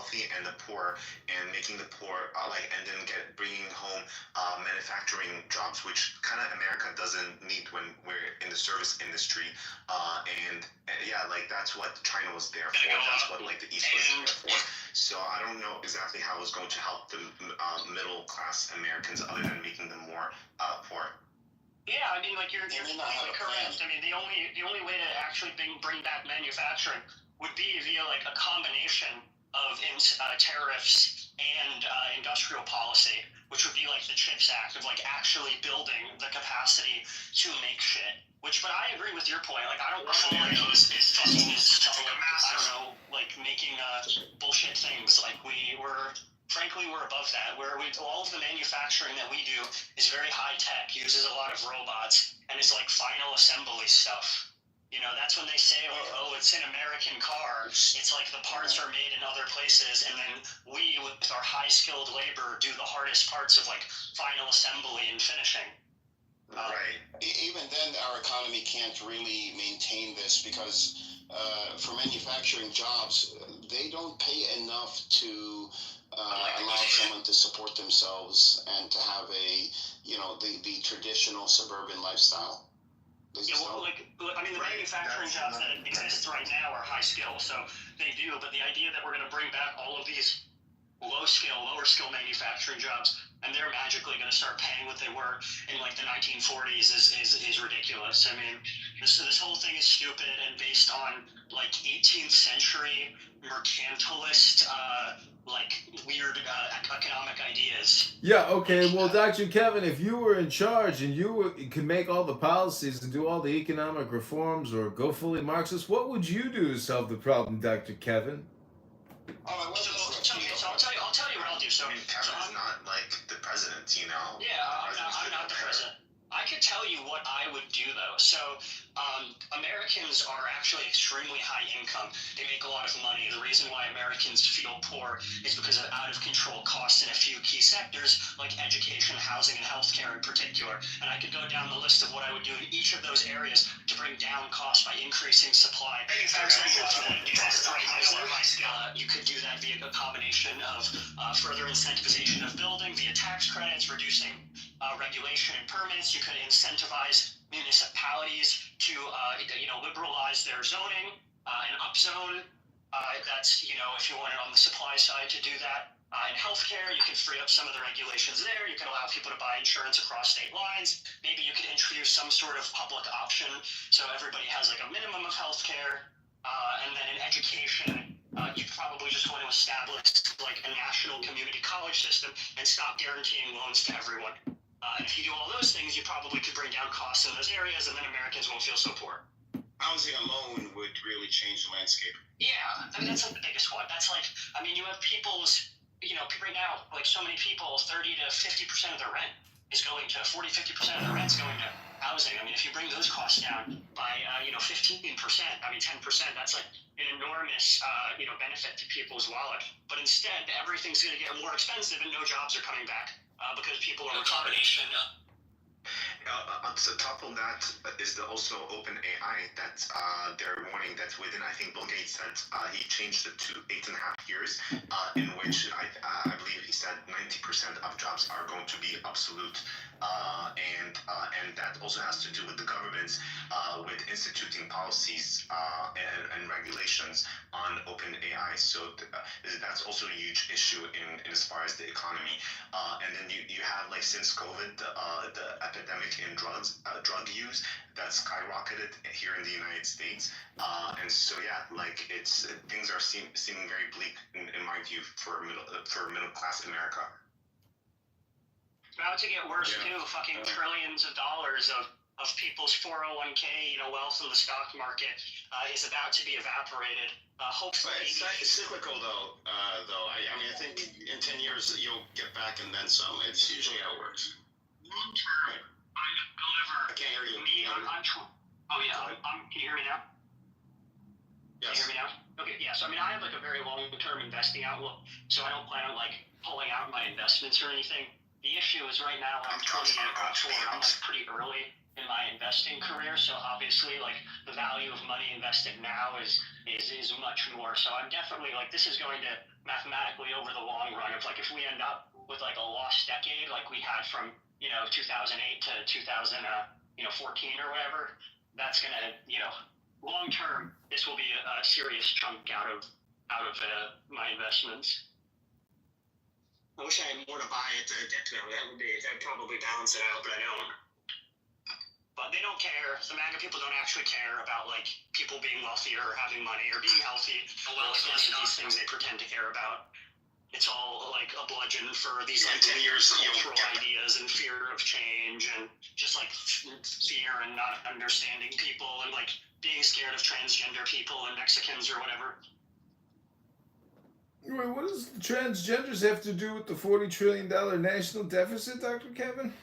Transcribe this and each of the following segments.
wealthy and the poor, and making the poor and then bringing home manufacturing jobs, which kind of America doesn't need when we're in the service industry. That's what China was there for. That's what the East was there for. So I don't know exactly how it's going to help the middle class Americans other than making them more poor. Yeah, I mean, you're completely correct. I mean, the only way to actually bring back manufacturing would be via a combination of tariffs and industrial policy, which would be the CHIPS Act of actually building the capacity to make shit. But I agree with your point. I don't want to making bullshit things. We're above that. All of the manufacturing that we do is very high tech, uses a lot of robots, and is final assembly stuff. That's when they say, it's an American car. It's the parts are made in other places, and then we, with our high-skilled labor, do the hardest parts of final assembly and finishing. Right. Even then, our economy can't really maintain this because for manufacturing jobs, they don't pay enough to allow someone to support themselves and to have the traditional suburban lifestyle. The manufacturing jobs that exist right now are high skill, so they do. But the idea that we're going to bring back all of these lower skill manufacturing jobs, and they're magically going to start paying what they were in the 1940s is ridiculous. I mean, this whole thing is stupid and based on 18th century mercantilist weird economic ideas. Yeah, okay. Well, Dr. Kevin, if you were in charge and you could make all the policies and do all the economic reforms or go fully Marxist, what would you do to solve the problem, Dr. Kevin? I'll tell you what I'll do. So Kevin's not the president, Yeah, I'm not the president. I could tell you what I would do, though. So Americans are actually extremely high income. They make a lot of money. The reason why Americans feel poor is because of out-of-control costs in a few key sectors, like education, housing, and healthcare in particular. And I could go down the list of what I would do in each of those areas to bring down costs by increasing supply. For example, you could do that via a combination of further incentivization of building, via tax credits, reducing regulation and permits. You could incentivize municipalities to liberalize their zoning and upzone. That's if you wanted on the supply side to do that. In healthcare, you can free up some of the regulations there. You can allow people to buy insurance across state lines. Maybe you could introduce some sort of public option so everybody has a minimum of healthcare. And then in education, you probably just want to establish a national community college system and stop guaranteeing loans to everyone. And if you do all those things, you probably could bring down costs in those areas, and then Americans won't feel so poor. Housing alone would really change the landscape. Yeah, I mean, that's the biggest one. That's you have people's, right now, so many people, 30 to 50% of their rent is going to, 40, 50% of their rent's going to housing. I mean, if you bring those costs down by, 15%, 10%, that's an enormous, benefit to people's wallet. But instead, everything's going to get more expensive and no jobs are coming back because people are retiring. On top of that is also open AI that they're warning that within, I think Bill Gates said he changed it to 8.5 years, in which I believe he said 90% of jobs are going to be obsolete, and that also has to do with the governments with instituting policies and regulations on open AI. So that's also a huge issue in as far as the economy. And then you have since COVID the epidemic in drug use that skyrocketed here in the United States, and so it's things are seeming very bleak in my view for middle class America. It's about to get worse too. Fucking trillions of dollars of people's 401k, wealth in the stock market is about to be evaporated. Hopefully, it's cyclical though. I think in 10 years you'll get back and then some. It's usually how it works. Long term, I can't hear you. Can you hear me now? Yes. Can you hear me now? Okay, yeah. So I have a very long-term investing outlook, so I don't plan on pulling out my investments or anything. The issue is right now I'm 28 I'm pretty early in my investing career, so obviously the value of money invested now is much more. So I'm definitely this is going to mathematically over the long run of like if we end up with like a lost decade like we had from 2008 to 2014 or whatever, that's gonna long term this will be a serious chunk out of my investments. I wish I had more to buy at the debt now. That'd probably balance it out, but I don't. But they don't care. The MAGA people don't actually care about like people being wealthier or having money or being healthy. Well, like any of these things they pretend to care about. It's all like a bludgeon for these like 10 years cultural ideas and fear of change and just like fear and not understanding people and like being scared of transgender people and Mexicans or whatever. Wait, what does transgenders have to do with the $40 trillion national deficit, Dr. Kevin?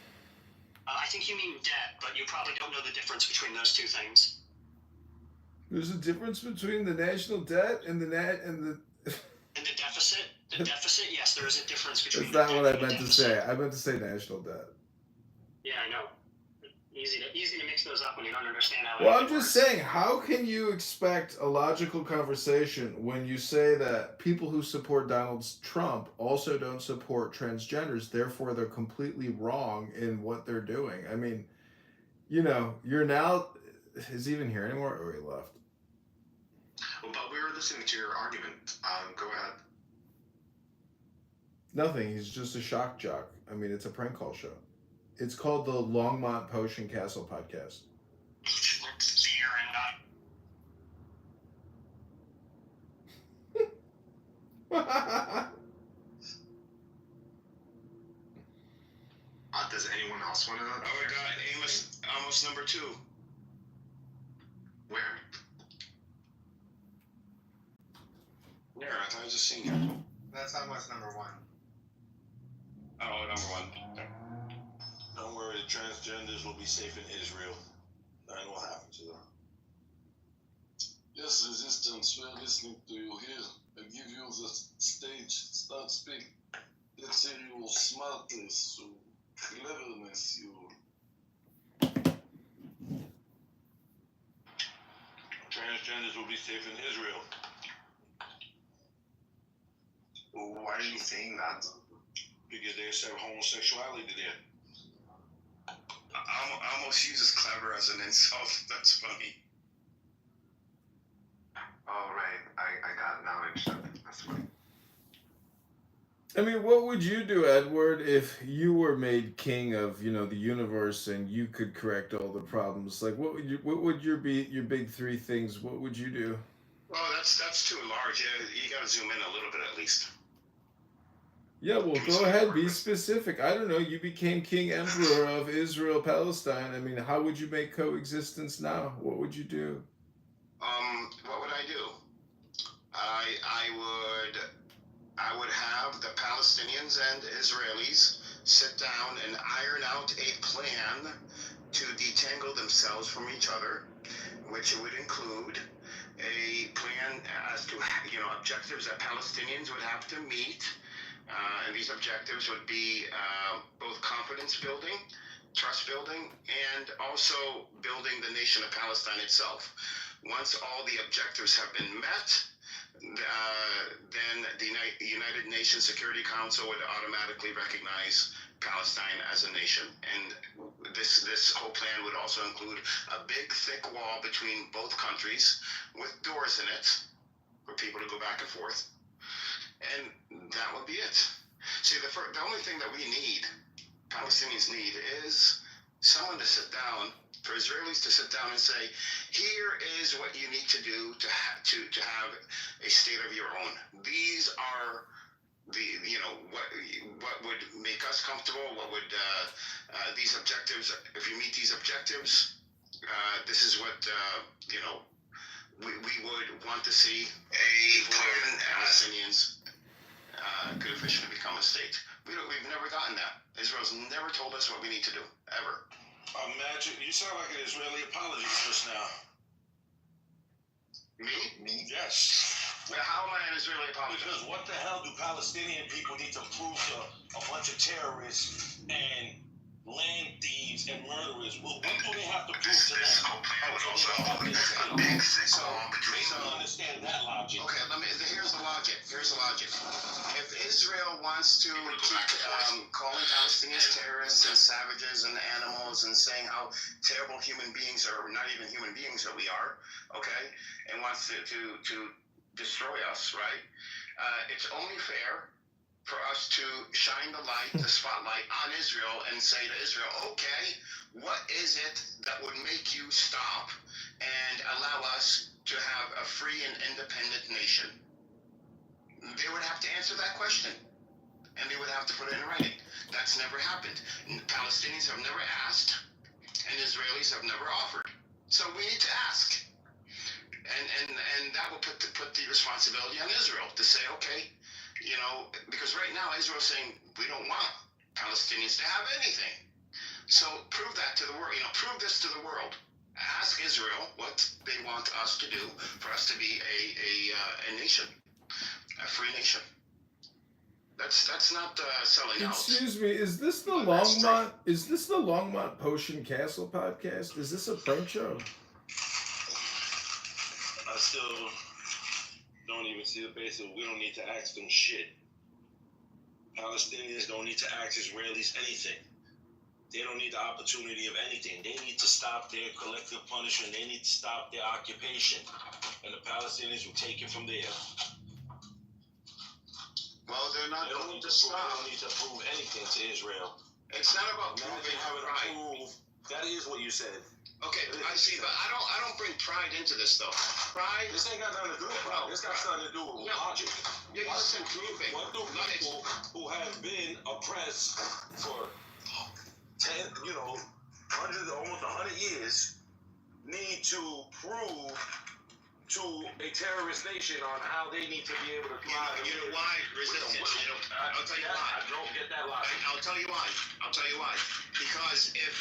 I think you mean debt, but you probably don't know the difference between those two things. There's a difference between the national debt and the And the deficit? The deficit, yes, there is a difference between That's the not debt what I and the meant to deficit. say. I meant to say national debt. Yeah, I know. Easy to mix those up when you don't understand how. Well, I'm anything just works. saying, how can you expect a logical conversation when you say that people who support Donald Trump also don't support transgenders, therefore they're completely wrong in what they're doing? I mean, you're now... Is he even here anymore, or he left? Well, but we were listening to your argument. Go ahead. Nothing. He's just a shock jock. I mean, it's a prank call show. It's called the Longmont Potion Castle Podcast. Fear and Does anyone else want to? Oh my God, Amos number 2. Where? Where? I thought I just seen him. That's almost number 1. Oh, number 1. Don't worry, the transgenders will be safe in Israel. I know what happened to them. Yes, Resistance, we're listening to you here. I give you the stage. Start speak. Let's hear your smartness, your cleverness, your... Transgenders will be safe in Israel. Well, why are you saying that? Because they accept homosexuality there. I almost uses clever as an insult. That's funny. Oh, right. I got it now. I understand. That's funny. I mean, what would you do, Edward, if you were made king of, the universe and you could correct all the problems? Like, what would your big 3 things? What would you do? Well, that's too large. You got to zoom in a little bit at least. Yeah, well, go ahead, be specific. I don't know, you became king emperor of Israel, Palestine. I mean, how would you make coexistence now? What would you do? What would I do? I would have the Palestinians and Israelis sit down and iron out a plan to detangle themselves from each other, which would include a plan as to objectives that Palestinians would have to meet. And these objectives would be both confidence building, trust building, and also building the nation of Palestine itself. Once all the objectives have been met, then the United Nations Security Council would automatically recognize Palestine as a nation. And this whole plan would also include a big, thick wall between both countries with doors in it for people to go back and forth. And that would be it. See, the only thing that we need, Palestinians need, is someone to sit down, for Israelis to sit down and say, here is what you need to do to have a state of your own. These are what would make us comfortable, what would these objectives, if you meet these objectives, this is what we would want to see a plan Palestinians could officially become a state. We've never gotten that. Israel's never told us what we need to do, ever. Imagine, you sound like an Israeli apologist just now. Me? Yes. Well, how am I an Israeli apologist? Because what the hell do Palestinian people need to prove to a bunch of terrorists and land thieves and murderers. Well, what do they have to prove to them? So they don't understand that logic. Okay, here's the logic. If Israel wants to keep calling Palestinians terrorists and savages and animals and saying how terrible human beings are, not even human beings that we are, okay, and wants to destroy us, right? It's only fair for us to shine the spotlight on Israel and say to Israel, okay, what is it that would make you stop and allow us to have a free and independent nation? They would have to answer that question, and they would have to put it in writing. That's never happened. Palestinians have never asked, and Israelis have never offered. So we need to ask. And that will put the responsibility on Israel to say, okay, because right now Israel's saying we don't want Palestinians to have anything. So prove that to the world. Prove this to the world. Ask Israel what they want us to do for us to be a nation, a free nation. That's not selling out. Excuse me, is this the Longmont? Is this the Longmont Potion Castle podcast? Is this a prank show? I still don't even see the basis. We don't need to ask them shit. Palestinians don't need to ask Israelis anything. They don't need the opportunity of anything. They need to stop their collective punishment. They need to stop their occupation. And the Palestinians will take it from there. Well, they're not going to stop. They don't need to prove anything to Israel. It's not about proving pride. That is what you said. Okay, I see, but I don't bring pride into this though. Pride. This ain't got nothing to do with pride. This got something to do with logic. Yeah, listen, proving. What do people who have been oppressed for 100, almost 100 years need to prove to a terrorist nation on how they need to be able to thrive? You know why resistance? I'll tell you why. I don't get that logic. I'll tell you why. Because if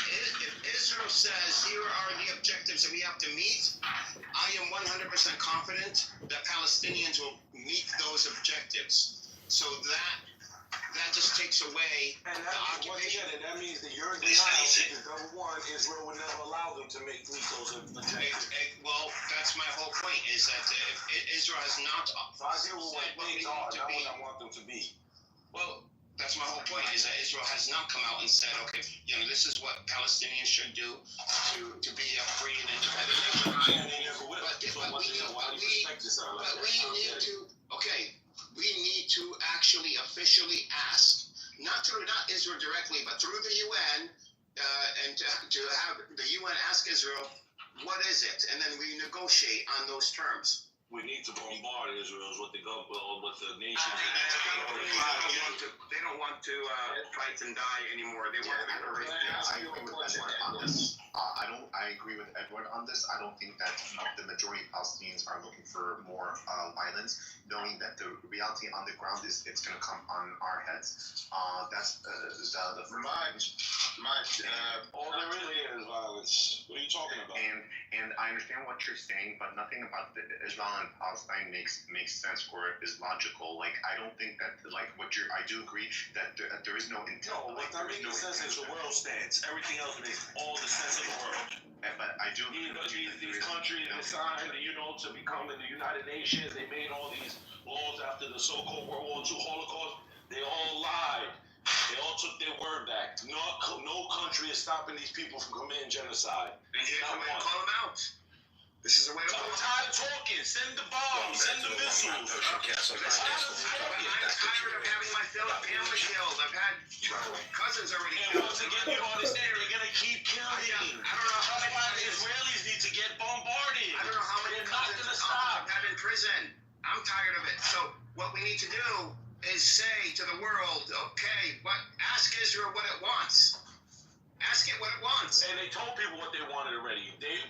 Israel says here are the objectives that we have to meet, I am 100% confident that Palestinians will meet those objectives. So that just takes away and the occupation. And that means that you're in denial because number one, Israel would never allow them to meet those objectives. Well, that's my whole point, is that if Israel has not said what things are, not what I want them to be. Well, that's my whole point, is that Israel has not come out and said, okay, this is what Palestinians should do to be a free and independent nation. We need to actually officially ask, not Israel directly, but through the UN, and to have the UN ask Israel, what is it? And then we negotiate on those terms. We need to bombard Israel with the nation. They don't want to fight and die anymore. They want to erase I agree with Edward on this. I agree with Edward on this. I don't think that the majority of Palestinians are looking for more violence, knowing that the reality on the ground is it's going to come on our heads. That's the all there really is violence. What are you talking about? And I understand what you're saying, but nothing about the Israel and Palestine makes sense or is logical. Like, I don't think that I do agree that there is no intent. No, what that makes sense is the world stands. Everything else makes all the sense in the world. But I do agree these countries signed, to become in the United Nations. They made all these laws after the so-called World War II Holocaust. They all lied. They all took their word back. No country is stopping these people from committing genocide. And here's the way to call them out. This is the way to I'm tired of talking. Send the bombs. Send the missiles. I'm tired of having my family killed. I've had cousins already killed. And once again, you understand, they're going to keep killing. I don't know how many the Israelis need to get bombarded. I don't know how many cousins I've had in prison. I'm tired of it. So what we need to do is say to the world, okay, ask Israel what it wants. Ask it what it wants. And they told people what they wanted already. They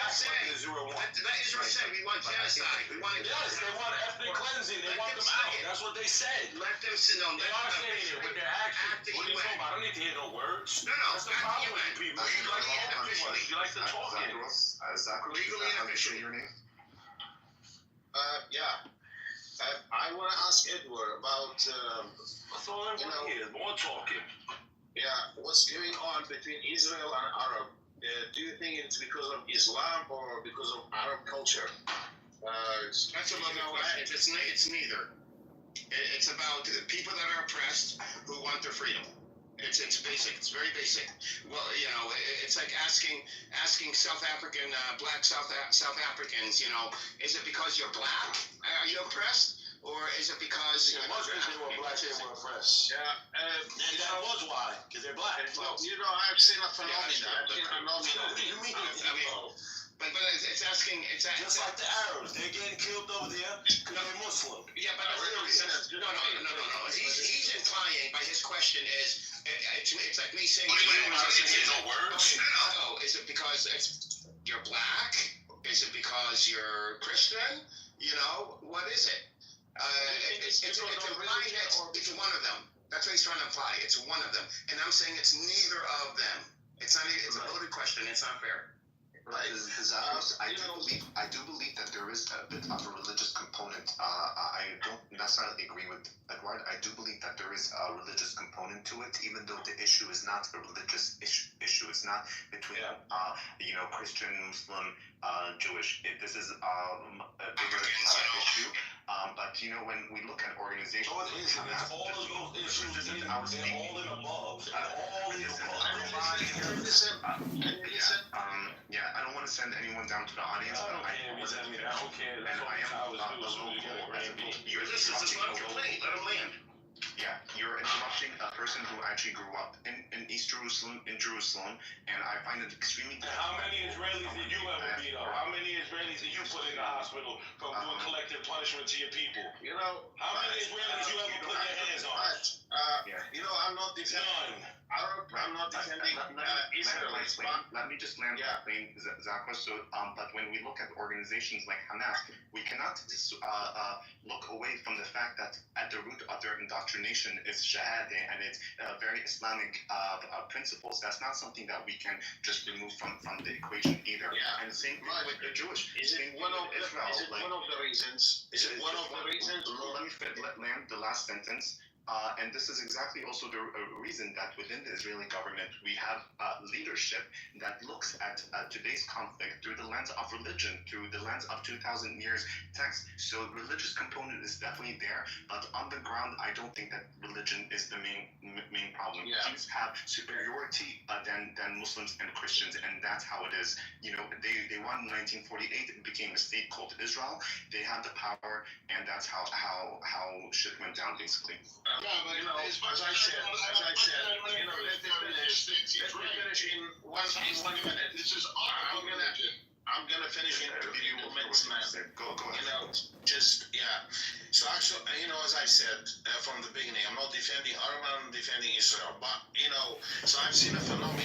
asked what Israel wanted. Let Israel say, we want genocide. We want yes, they want ethnic cleansing. They want them out. That's what they said. Let them sit on. They are saying it with their actions. What are you talking about? I don't need to hear no words. No. That's the problem with people. You like to talk in. Legally and officially. Your name? Yeah. I want to ask Edward about. That's all I want to hear. More talking. what's going on between Israel and Arab? Do you think it's because of Islam or because of Arab culture? That's a good question. It's neither. It's about the people that are oppressed who want their freedom. It's basic. It's very basic. Well, it's like asking South African black South Africans. Is it because you're black? Are you oppressed? Or is it because they were black, they were oppressed? Yeah, and that was why, because they're black. Well, I've seen a phenomenon. What do you mean? But it's asking. It's just like the Arabs. They're getting killed over there because they're Muslim. Yeah, but no. He's implying by his question is it's like me saying. No words. No. Is it because you're black? Is it because you're Christian? What is it? It's implying it's one of them. That's what he's trying to imply. It's one of them, and I'm saying it's neither of them. It's not. It's a loaded question. It's not fair. Right. I do believe that there is a bit of a religious component. I don't necessarily agree with Edward. I do believe that there is a religious component to it, even though the issue is not a religious issue. It's not between Christian, Muslim, Jewish. This is a bigger issue. But when we look at organizations, all of those issues, they're all in above. I don't want to send anyone down to the audience, but I don't care. And I am a local as a This is not a complaint. Let him land. Yeah, you're interrupting a person who actually grew up in East Jerusalem, and I find it extremely difficult. How many Israelis did you ever beat up? How many Israelis did you put in the hospital from doing collective punishment to your people? How many Israelis you ever put your hands on? I'm not defending Arab. I'm not defending Israelis. Let me just land that plane, Zachar. So, but when we look at organizations like Hamas, we cannot look away from the fact that at the root of their indoctrination is Shahada and it's very Islamic principles. That's not something that we can just remove from the equation either. Yeah. And the same thing with the Jewish. Is it one of the reasons? Let land the last sentence. And this is exactly also the reason that within the Israeli government we have leadership that looks at today's conflict through the lens of religion, through the lens of 2,000 years text. So religious component is definitely there, but on the ground, I don't think that religion is the main problem. Yeah. Jews have superiority than Muslims and Christians, and that's how it is. They won in 1948. It became a state called Israel. They have the power, and that's how shit went down basically. As I said, let me finish in one minute. This is I'm gonna finish in a few minutes, man. Go ahead. So actually, as I said from the beginning, I'm not defending Arab, I'm defending Israel. But so I've seen a phenomenon.